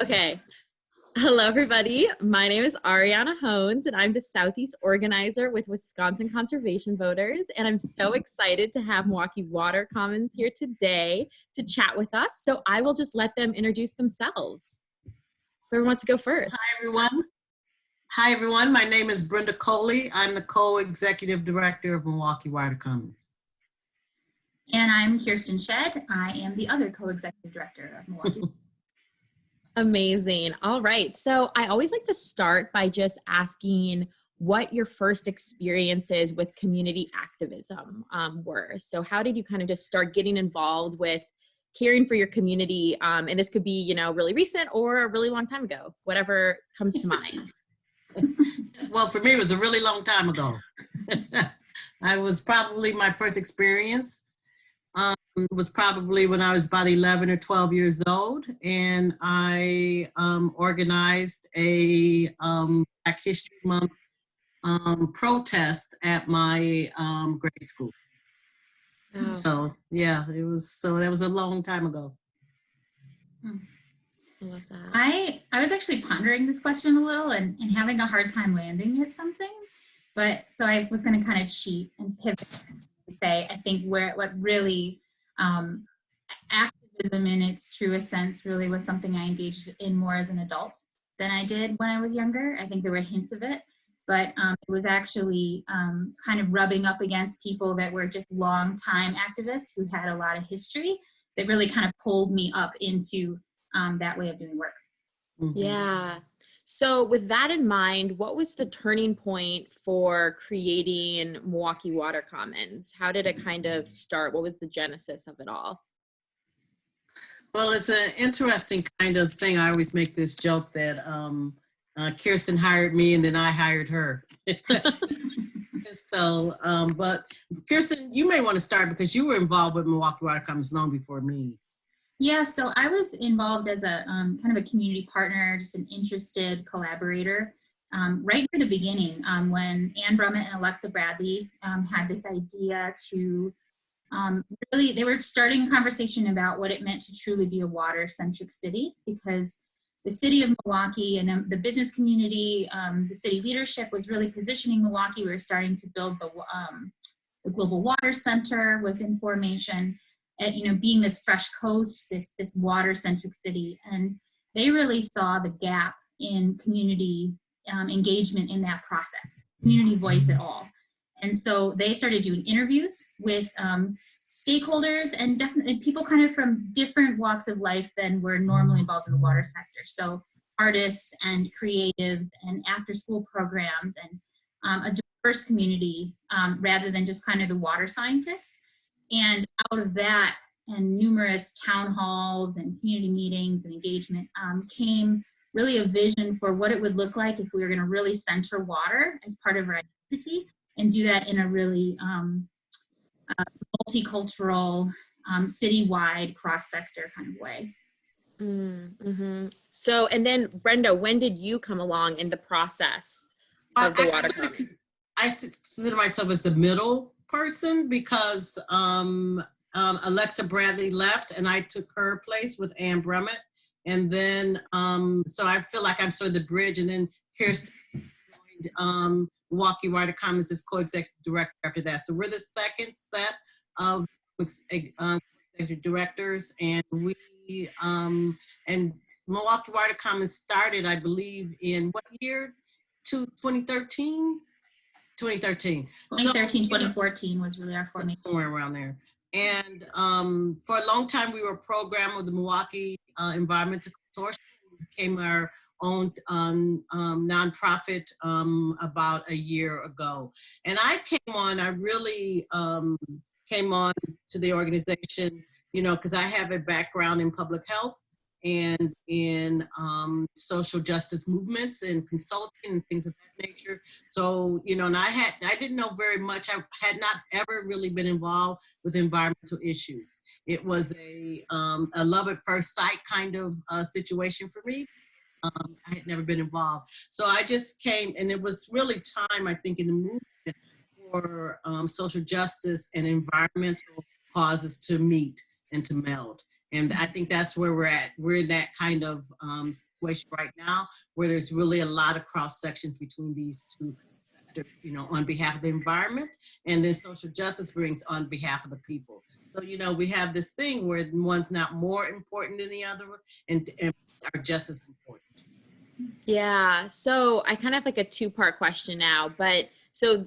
Okay. Hello, everybody. My name is Ariana Hones, and I'm the Southeast organizer with Wisconsin Conservation Voters. And I'm so excited to have Milwaukee Water Commons here today to chat with us. So I will just let them introduce themselves. Whoever wants to go first. Hi, everyone. My name is Brenda Coley. I'm the co-executive director of Milwaukee Water Commons. And I'm Kirsten Shead. I am the other co-executive director of Milwaukee. Amazing. All right. So I always like to start by just asking what your first experiences with community activism were. So how did you kind of just start getting involved with caring for your community? And this could be, you know, really recent or a really long time ago, whatever comes to mind. Well, for me, it was a really long time ago. I was probably my first experience. Was probably when I was about 11 or 12 years old, and I organized a Black History Month protest at my grade school. Oh. So yeah, that was a long time ago. I love that. I was actually pondering this question a little and having a hard time landing at something, but so I was going to kind of cheat and pivot and say I think what really activism in its truest sense really was something I engaged in more as an adult than I did when I was younger. I think there were hints of it, but it was actually kind of rubbing up against people that were just long-time activists who had a lot of history that really kind of pulled me up into that way of doing work. Mm-hmm. Yeah. So with that in mind, what was the turning point for creating Milwaukee Water Commons? How did it kind of start? What was the genesis of it all? Well, it's an interesting kind of thing. I always make this joke that Kirsten hired me and then I hired her. So, but Kirsten, you may want to start because you were involved with Milwaukee Water Commons long before me. Yeah, so I was involved as a kind of a community partner, just an interested collaborator, right from the beginning when Ann Brummett and Alexa Bradley had this idea to really, they were starting a conversation about what it meant to truly be a water-centric city, because the city of Milwaukee and the business community, the city leadership was really positioning Milwaukee. We were starting to build the Global Water Center was in formation. At, you know, being this fresh coast, this water-centric city, and they really saw the gap in community engagement in that process, community voice at all. And so they started doing interviews with stakeholders and definitely people kind of from different walks of life than were normally involved in the water sector. So artists and creatives and after-school programs and a diverse community rather than just kind of the water scientists. And out of that and numerous town halls and community meetings and engagement came really a vision for what it would look like if we were going to really center water as part of our identity and do that in a really multicultural, citywide, cross-sector kind of way. Mm-hmm. So, and then Brenda, when did you come along in the process of the Water Commons? I consider myself as the middle person because Alexa Bradley left and I took her place with Ann Brummett. And then, so I feel like I'm sort of the bridge, and then Kirsten joined Milwaukee Water Commons as co-executive director after that. So we're the second set of executive directors, and we, and Milwaukee Water Commons started, I believe, in what year? 2013? 2013. 2013, so, 2014 was really our formation. Somewhere around there. And for a long time, we were a program of the Milwaukee Environmental Consortium. We became our own nonprofit about a year ago. And I really came on to the organization, you know, because I have a background in public health and in social justice movements and consulting and things of that nature. So, you know, and I didn't know very much. I had not ever really been involved with environmental issues. It was a love at first sight kind of situation for me. I had never been involved. So I just came, and it was really time, I think, in the movement for social justice and environmental causes to meet and to meld. And I think that's where we're at. We're in that kind of situation right now, where there's really a lot of cross sections between these two sectors, you know, on behalf of the environment, and then social justice brings on behalf of the people. So, you know, we have this thing where one's not more important than the other, and are just as important. Yeah. So I kind of have like a two-part question now, but so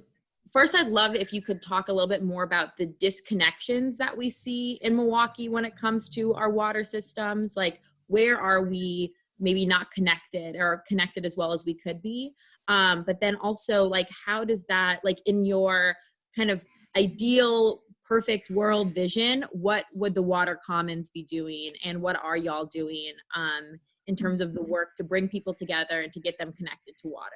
first I'd love if you could talk a little bit more about the disconnections that we see in Milwaukee when it comes to our water systems. Like, where are we maybe not connected or connected as well as we could be? But then also, like, how does that, like, in your kind of ideal perfect world vision, what would the Water Commons be doing, and what are y'all doing in terms of the work to bring people together and to get them connected to water?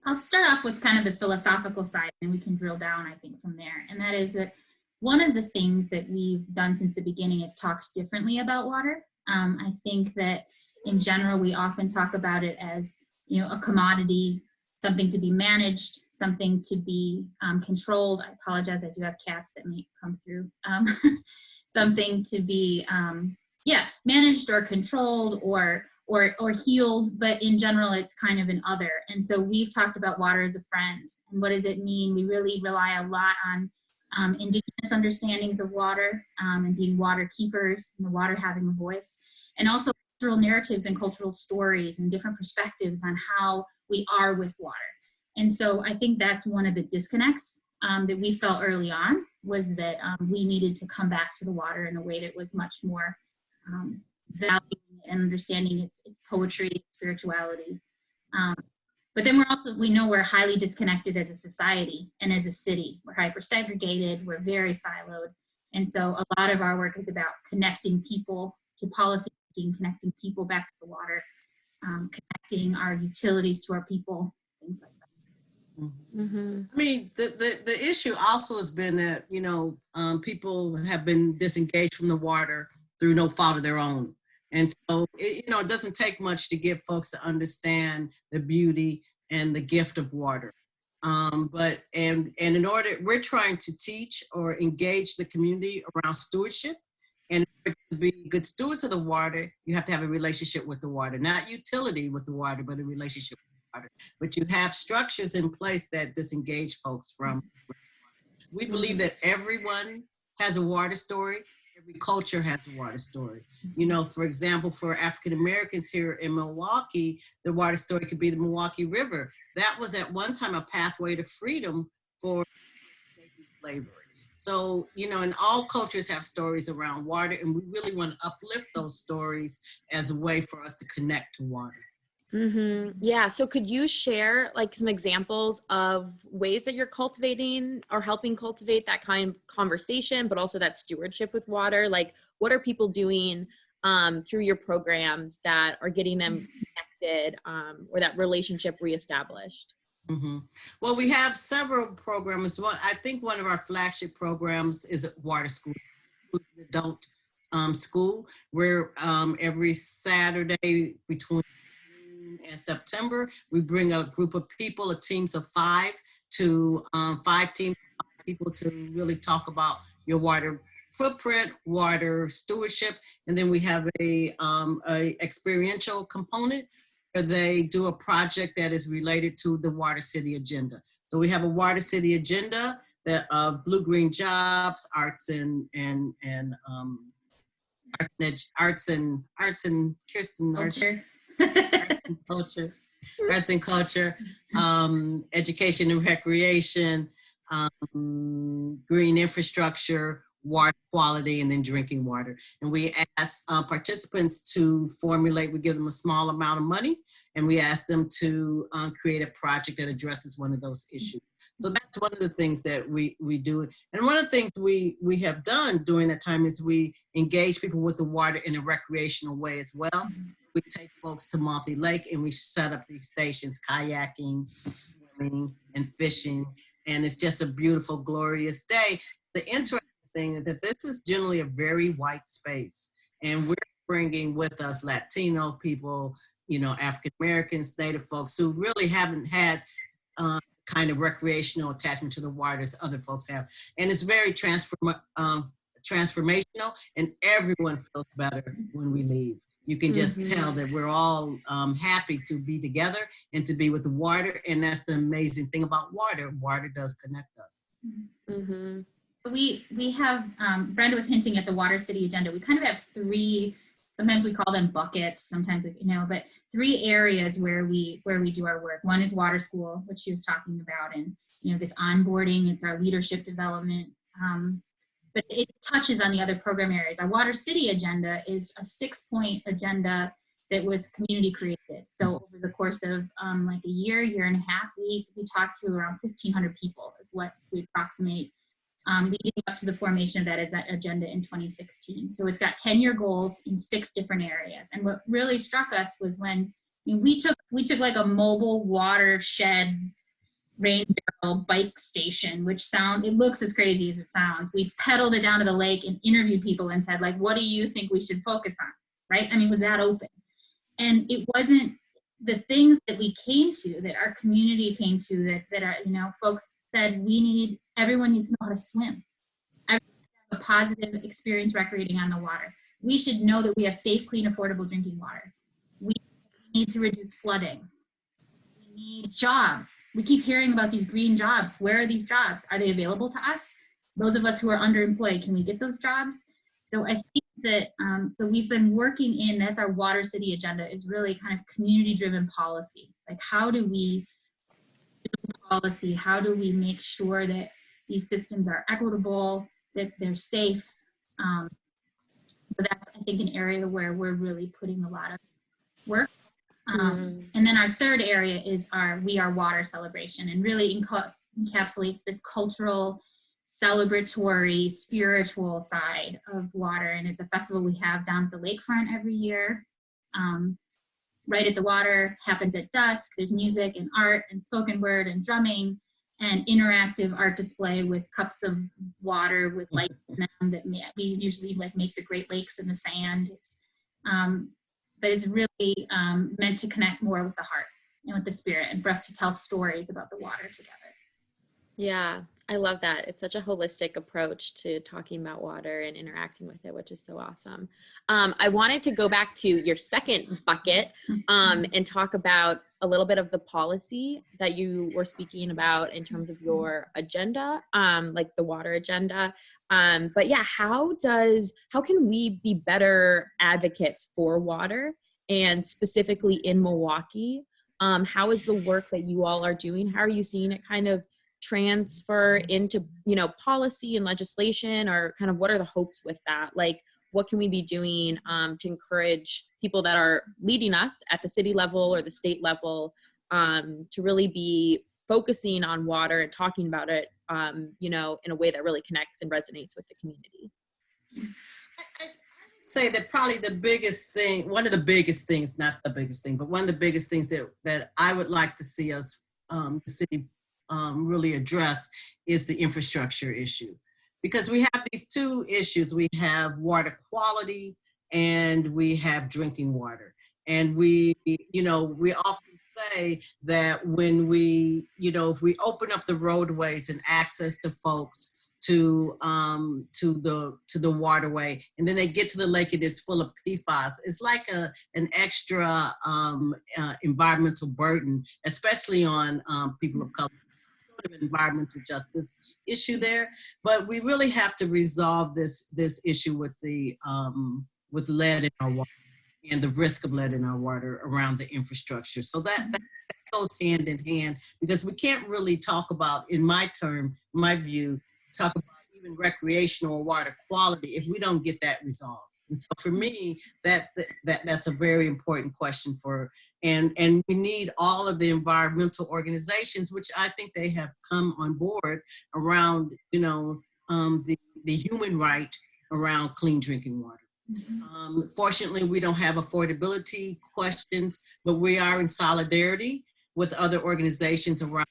I'll start off with kind of the philosophical side, and we can drill down, I think, from there. And that is that one of the things that we've done since the beginning is talked differently about water. I think that in general, we often talk about it as, you know, a commodity, something to be managed, something to be controlled. I apologize, I do have cats that may come through. Something to be, managed or controlled or healed, but in general, it's kind of an other. And so we've talked about water as a friend. And what does it mean? We really rely a lot on indigenous understandings of water and being water keepers, and the water having a voice, and also cultural narratives and cultural stories and different perspectives on how we are with water. And so I think that's one of the disconnects that we felt early on, was that we needed to come back to the water in a way that was much more valuing and understanding its poetry, its spirituality. But then we know we're highly disconnected as a society and as a city. We're hyper-segregated, we're very siloed. And so a lot of our work is about connecting people to policy making, connecting people back to the water, connecting our utilities to our people, things like that. Mm-hmm. I mean, the issue also has been that, you know, people have been disengaged from the water through no fault of their own. And so, it doesn't take much to get folks to understand the beauty and the gift of water. But in order, we're trying to teach or engage the community around stewardship. And to be good stewards of the water, you have to have a relationship with the water, not utility with the water, but a relationship with the water. But you have structures in place that disengage folks from. We believe that everyone has a water story. Every culture has a water story. You know, for example, for African Americans here in Milwaukee, the water story could be the Milwaukee River. That was at one time a pathway to freedom for slavery. So, you know, and all cultures have stories around water, and we really want to uplift those stories as a way for us to connect to water. Mm-hmm. Yeah. So could you share like some examples of ways that you're cultivating or helping cultivate that kind of conversation, but also that stewardship with water? Like, what are people doing through your programs that are getting them connected or that relationship reestablished? Mm-hmm. Well, we have several programs. I think one of our flagship programs is Water School, adult school, where every Saturday between and September, we bring a group of people, teams of 5 to 5 teams of 5 people to really talk about your water footprint, water stewardship, and then we have a experiential component where they do a project that is related to the Water City agenda. So we have a Water City agenda that blue-green jobs, arts and Kirsten. Arts and culture, education and recreation, green infrastructure, water quality, and then drinking water. And we ask participants to formulate, we give them a small amount of money, and we ask them to create a project that addresses one of those issues. So that's one of the things that we do. And one of the things we have done during that time is we engage people with the water in a recreational way as well. We take folks to Maltby Lake and we set up these stations, kayaking, swimming, and fishing. And it's just a beautiful, glorious day. The interesting thing is that this is generally a very white space. And we're bringing with us Latino people, you know, African Americans, Native folks who really haven't had kind of recreational attachment to the water as other folks have. And it's very transformational, and everyone feels better when we leave. You can just tell that we're all happy to be together and to be with the water. And that's the amazing thing about water. Water does connect us. Mm-hmm. So we have, Brenda was hinting at the Water City agenda. We kind of have three, sometimes we call them buckets, sometimes, but three areas where we do our work. One is water school, which she was talking about, and, this onboarding, it's our leadership development. But it touches on the other program areas. Our Water City agenda is a 6-point agenda that was community created. So over the course of like a year and a half, we talked to around 1,500 people is what we approximate, leading up to the formation of that agenda in 2016. So it's got 10-year goals in 6 different areas. And what really struck us was when we took like a mobile watershed rain barrel bike station, which it looks as crazy as it sounds. We pedaled it down to the lake and interviewed people and said, like, what do you think we should focus on? Right? I mean, it was that open. And it wasn't the things that we came to, that our community came to, that are, folks said everyone needs to know how to swim. Everyone has a positive experience recreating on the water. We should know that we have safe, clean, affordable drinking water. We need to reduce flooding. Need jobs. We keep hearing about these green jobs. Where are these jobs? Are they available to us? Those of us who are underemployed, can we get those jobs? So I think that, so we've been working that's our Water City agenda, is really kind of community-driven policy. Like, how do we do policy? How do we make sure that these systems are equitable, that they're safe? So that's, I think, an area where we're really putting a lot of work. And then our third area is We Are Water celebration, and really encapsulates this cultural, celebratory, spiritual side of water. And it's a festival we have down at the lakefront every year. Right at the water, happens at dusk. There's music and art and spoken word and drumming and interactive art display with cups of water with lights in them that we usually make the Great Lakes in the sand. But it's really meant to connect more with the heart and with the spirit, and for us to tell stories about the water together. Yeah, I love that. It's such a holistic approach to talking about water and interacting with it, which is so awesome. I wanted to go back to your second bucket and talk about a little bit of the policy that you were speaking about in terms of your agenda, like the water agenda. But yeah, how can we be better advocates for water, and specifically in Milwaukee? How is the work that you all are doing? How are you seeing it kind of transfer into, policy and legislation, or kind of what are the hopes with that? Like, what can we be doing to encourage people that are leading us at the city level or the state level to really be focusing on water and talking about it, in a way that really connects and resonates with the community? I say that probably the biggest thing, one of the biggest things, not the biggest thing, but one of the biggest things that I would like to see us, the city, really address is the infrastructure issue. Because we have these two issues. We have water quality and we have drinking water. And we often say that when if we open up the roadways and access to folks to the waterway, and then they get to the lake and it's full of PFAS, it's like an extra environmental burden, especially on people of color. Sort of environmental justice issue there, but we really have to resolve this issue with with lead in our water and the risk of lead in our water around the infrastructure. So that goes hand in hand, because we can't really talk about, in my view, talk about even recreational water quality if we don't get that resolved. And so for me, that's a very important question and we need all of the environmental organizations, which I think they have come on board around, the human right around clean drinking water. Mm-hmm. Fortunately, we don't have affordability questions, but we are in solidarity with other organizations around,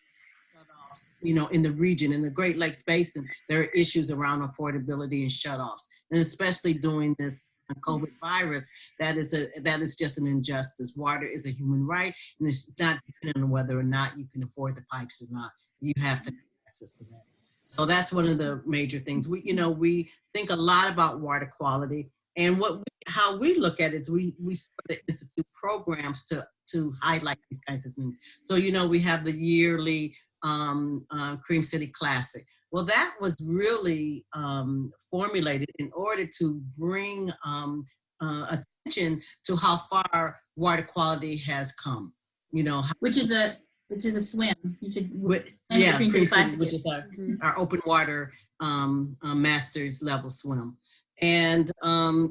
in the region, in the Great Lakes Basin. There are issues around affordability and shutoffs, and especially during this COVID virus, that is just an injustice. Water is a human right, and it's not dependent on whether or not you can afford the pipes or not. You have to have access to that. So that's one of the major things. We think a lot about water quality, and how we look at it is we sort of institute programs to highlight these kinds of things. So we have the yearly Cream City Classic. Well, that was really formulated in order to bring attention to how far water quality has come. Which is a swim. You should. Cream City, which is our open water master's level swim, and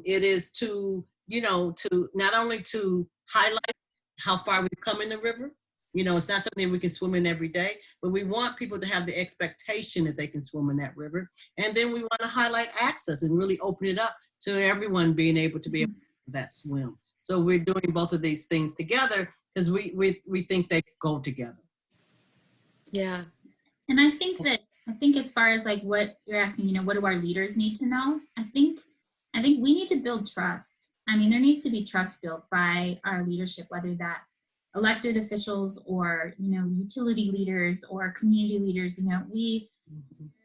it is to not only to highlight how far we've come in the river. It's not something we can swim in every day, but we want people to have the expectation that they can swim in that river. And then we want to highlight access and really open it up to everyone being able to be able to do that swim. So we're doing both of these things together because we think they go together. Yeah. And I think as far as like what you're asking, what do our leaders need to know? I think we need to build trust. I mean, there needs to be trust built by our leadership, whether that's elected officials or, utility leaders or community leaders.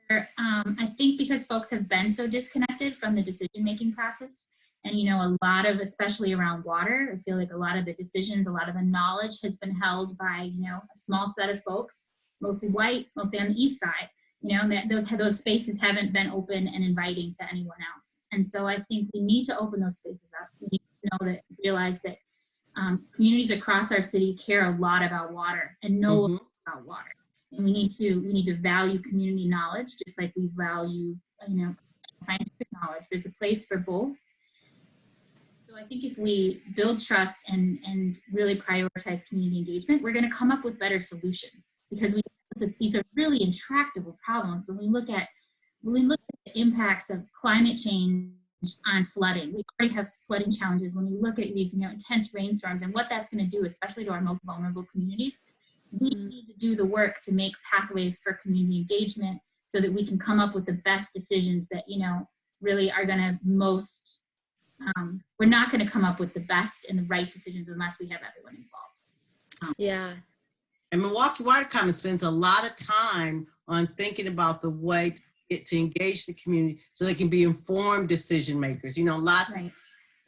I think because folks have been so disconnected from the decision-making process, and, a lot of, especially around water, I feel like a lot of the decisions, a lot of the knowledge has been held by, a small set of folks, mostly white, mostly on the east side, that those spaces haven't been open and inviting to anyone else. And so I think we need to open those spaces up. We need to realize that communities across our city care a lot about water and know about water. And we need to value community knowledge, just like we value, scientific knowledge. There's a place for both. So I think if we build trust and really prioritize community engagement, we're going to come up with better solutions, because these are really intractable problems. When we look at the impacts of climate change on flooding, we already have flooding challenges. When we look at these intense rainstorms and what that's going to do, especially to our most vulnerable communities, we need to do the work to make pathways for community engagement so that we can come up with the best decisions that really are going to most we're not going to come up with the best and the right decisions unless we have everyone involved. Yeah. And Milwaukee Water Commons spends a lot of time on thinking about the way to engage the community so they can be informed decision makers. Lots of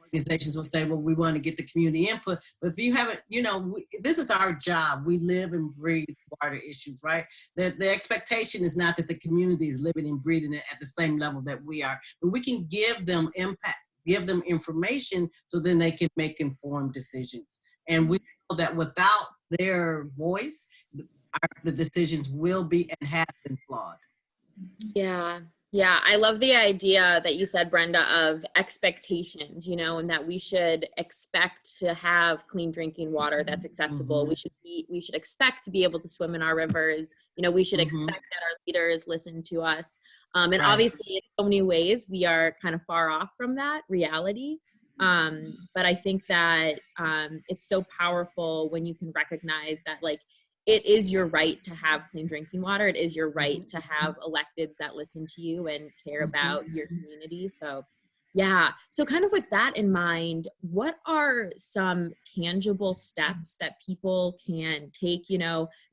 organizations will say, well, we want to get the community input, but if you haven't, this is our job. We live and breathe water issues, right? The expectation is not that the community is living and breathing it at the same level that we are, but we can give them impact, give them information so then they can make informed decisions. And we know that without their voice, the decisions will be and have been flawed. Yeah. Yeah. I love the idea that you said, Brenda, of expectations, and that we should expect to have clean drinking water that's accessible. We should expect to be able to swim in our rivers. We should expect that our leaders listen to us. And obviously in so many ways we are kind of far off from that reality. But I think that it's so powerful when you can recognize that, like, it is your right to have clean drinking water. It is your right to have electeds that listen to you and care about your community. So, yeah. So kind of with that in mind, what are some tangible steps that people can take,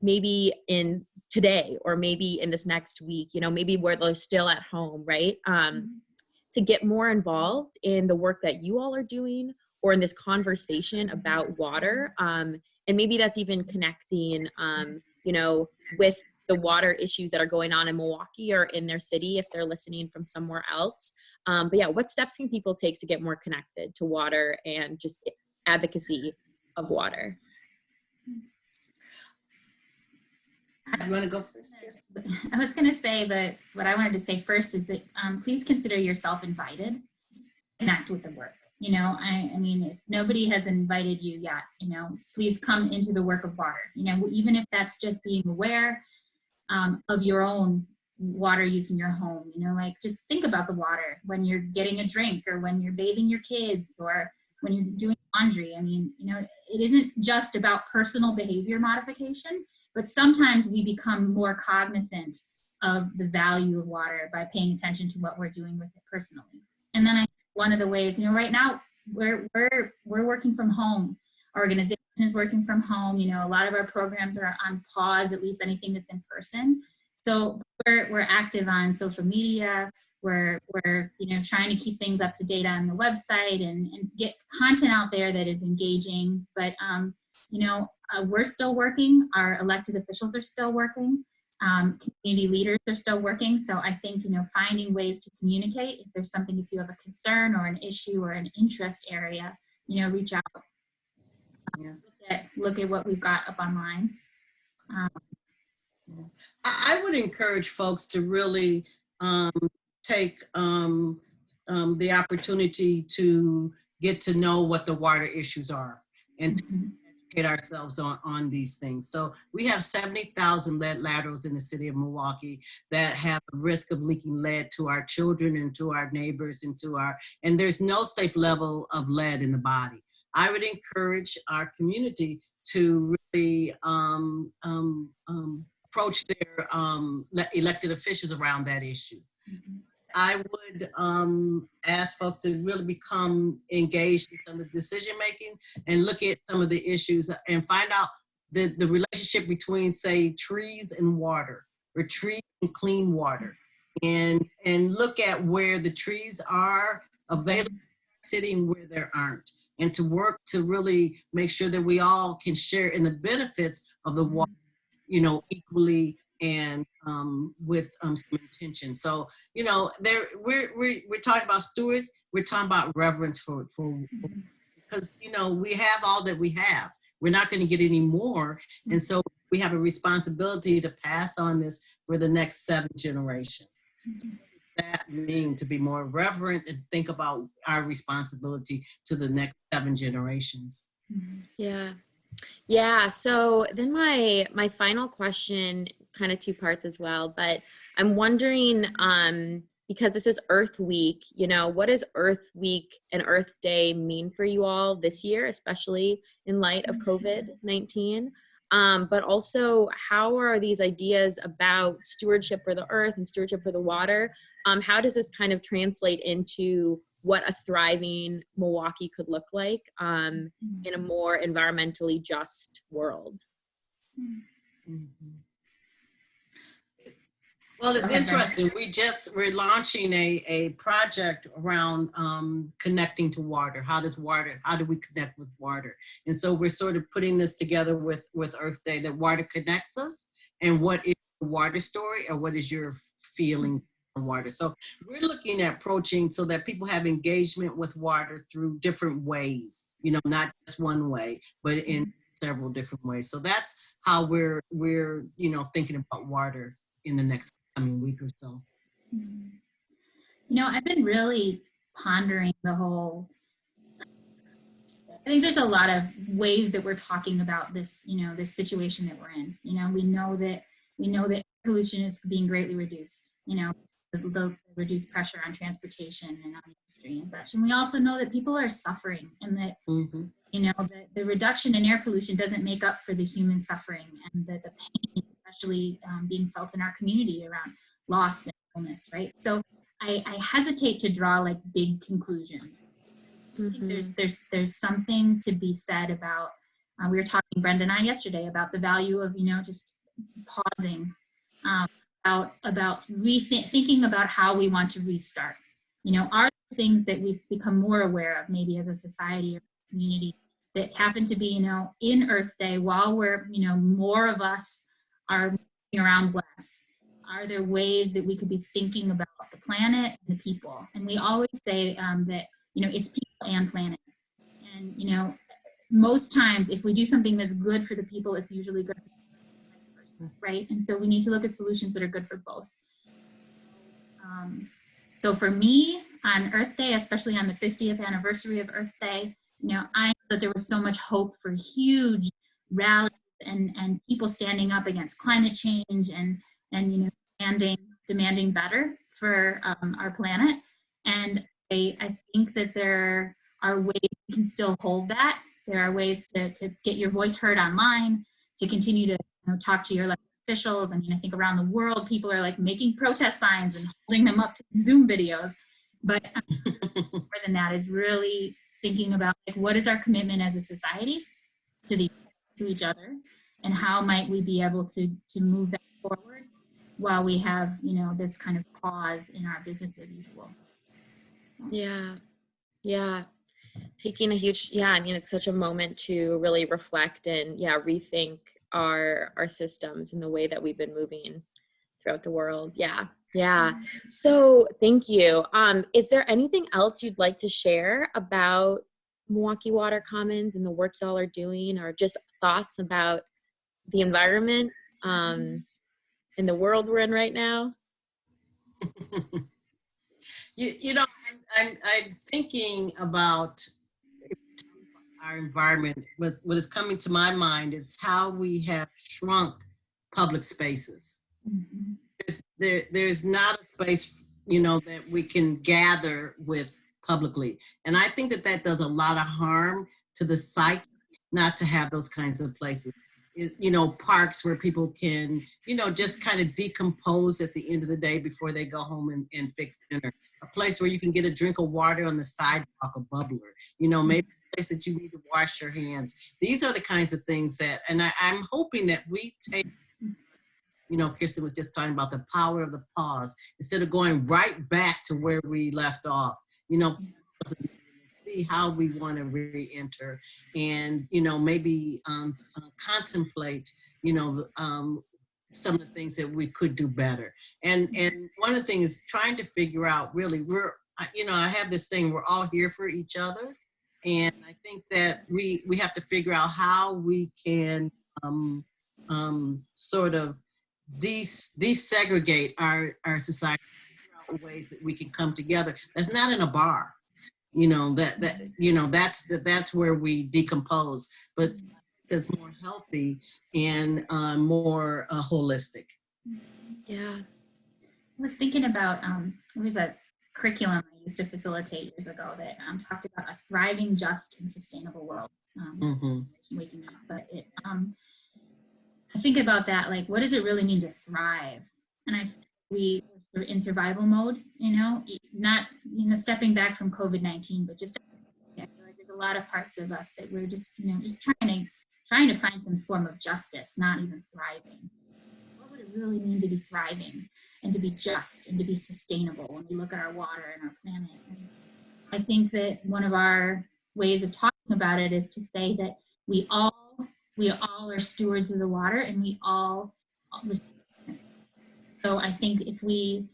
maybe in today or maybe in this next week, maybe where they're still at home, right? To get more involved in the work that you all are doing or in this conversation about water. And maybe that's even connecting, with the water issues that are going on in Milwaukee or in their city if they're listening from somewhere else. But yeah, what steps can people take to get more connected to water and just advocacy of water? You want to go first? I was going to say that what I wanted to say first is that please consider yourself invited to connect with the work. I mean, if nobody has invited you yet, please come into the work of water, even if that's just being aware of your own water use in your home, like just think about the water when you're getting a drink or when you're bathing your kids or when you're doing laundry. I mean, it isn't just about personal behavior modification, but sometimes we become more cognizant of the value of water by paying attention to what we're doing with it personally. And then one of the ways, right now we're working from home. Our organization is working from home. A lot of our programs are on pause, at least anything that's in person. So we're active on social media. We're trying to keep things up to date on the website and get content out there that is engaging. But we're still working. Our elected officials are still working. Community leaders are still working. So I think finding ways to communicate. If there's something, if you have a concern or an issue or an interest area, reach out. Look at what we've got up online. I would encourage folks to really take the opportunity to get to know what the water issues are and to educate ourselves on these things. So we have 70,000 lead laterals in the city of Milwaukee that have a risk of leaking lead to our children and to our neighbors and there's no safe level of lead in the body. I would encourage our community to really approach their elected officials around that issue. I would ask folks to really become engaged in some of the decision making and look at some of the issues and find out the relationship between, say, trees and water, or trees and clean water, and look at where the trees are available in the city and where there aren't, and to work to really make sure that we all can share in the benefits of the water, equally and with some intention. So, we're talking about steward, we're talking about reverence for because, we have all that we have. We're not going to get any more. And so we have a responsibility to pass on this for the next 7 generations. So what does that mean, to be more reverent and think about our responsibility to the next 7 generations? Yeah. So then my final question, kind of 2 parts as well, but I'm wondering, because this is Earth Week, what does Earth Week and Earth Day mean for you all this year, especially in light of COVID-19? But also, how are these ideas about stewardship for the earth and stewardship for the water, how does this kind of translate into what a thriving Milwaukee could look like in a more environmentally just world? Well, it's interesting. We're launching a project around connecting to water. How do we connect with water? And so we're sort of putting this together with Earth Day, that water connects us, and what is the water story, or what is your feelings on water? So we're looking at approaching so that people have engagement with water through different ways, not just one way, but in several different ways. So that's how we're thinking about water in the next coming week or so. I've been really pondering I think there's a lot of ways that we're talking about this, this situation that we're in. We know that pollution is being greatly reduced, the reduced pressure on transportation and on industry and such. And we also know that people are suffering, and that, the reduction in air pollution doesn't make up for the human suffering and the pain, especially being felt in our community around loss and illness, right? So I hesitate to draw big conclusions. I think there's something to be said about, we were talking, Brenda and I, yesterday, about the value of, just pausing, about thinking about how we want to restart. Are there things that we've become more aware of, maybe as a society or community, that happen to be, in Earth Day, while we're, more of us are moving around less? Are there ways that we could be thinking about the planet and the people? And we always say that, it's people and planet. And, most times if we do something that's good for the people, it's usually good for the person, right? And so we need to look at solutions that are good for both. So for me, on Earth Day, especially on the 50th anniversary of Earth Day, I know that there was so much hope for huge rallies and people standing up against climate change and demanding better for our planet. And I think that there are ways you can still hold that. There are ways to get your voice heard online, to continue to talk to your elected officials. I think around the world, people are making protest signs and holding them up to Zoom videos. But more than that is really thinking about what is our commitment as a society to each other, and how might we be able to move that forward while we have, you know, this kind of pause in our business as usual. Yeah. Yeah. Taking a huge, yeah, I mean, it's such a moment to really reflect and rethink our systems and the way that we've been moving throughout the world. Yeah. Yeah. So thank you. Is there anything else you'd like to share about Milwaukee Water Commons and the work y'all are doing, or just thoughts about the environment in the world we're in right now? You know, I'm thinking about our environment. What is coming to my mind is how we have shrunk public spaces. Mm-hmm. There's not a space, you know, that we can gather with publicly. And I think that does a lot of harm to the psyche not to have those kinds of places. You know, parks where people can, you know, just kind of decompose at the end of the day before they go home and fix dinner. A place where you can get a drink of water on the sidewalk, a bubbler, you know, maybe a place that you need to wash your hands. These are the kinds of things that, and I'm hoping that we take, you know, Kirsten was just talking about the power of the pause. Instead of going right back to where we left off, you know, see how we want to re-enter and, you know, maybe contemplate, you know, some of the things that we could do better. And one of the things is trying to figure out, really, you know, I have this thing, we're all here for each other. And I think that we have to figure out how we can sort of desegregate our society, figure out ways that we can come together. That's not in a bar, you know, you know, that's where we decompose, but it's more healthy and more holistic. I Yeah. was thinking about, there was a curriculum I used to facilitate years ago that talked about a thriving, just, and sustainable world. Waking up, but I think about that, like, what does it really mean to thrive? And we sort of in survival mode, you know, not, you know, stepping back from COVID-19, but just, I feel like there's a lot of parts of us that we're just, you know, just trying to find some form of justice, not even thriving. What would it really mean to be thriving and to be just and to be sustainable when we look at our water and our planet? And I think that one of our ways of talking about it is to say that we all are stewards of the water, and we all respect it. So I think if we,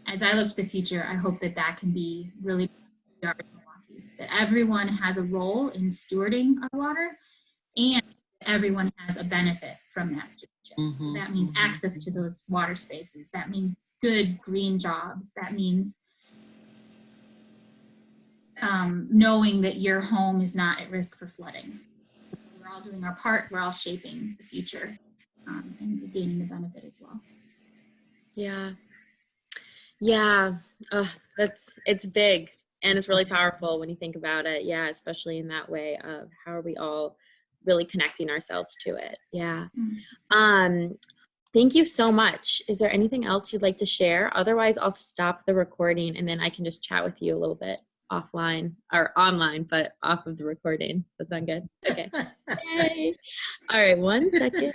as I look to the future, I hope that can be really that everyone has a role in stewarding our water, and everyone has a benefit from that stewardship. That means access to those water spaces. That means good green jobs. That means knowing that your home is not at risk for flooding. We're all doing our part. We're all shaping the future and gaining the benefit as well. Yeah. Yeah. It's big, and it's really powerful when you think about it. Yeah. Especially in that way of how are we all really connecting ourselves to it. Yeah. Thank you so much. Is there anything else you'd like to share? Otherwise, I'll stop the recording and then I can just chat with you a little bit offline or online, but off of the recording. So it's not good. Okay. Yay. All right. 1 second.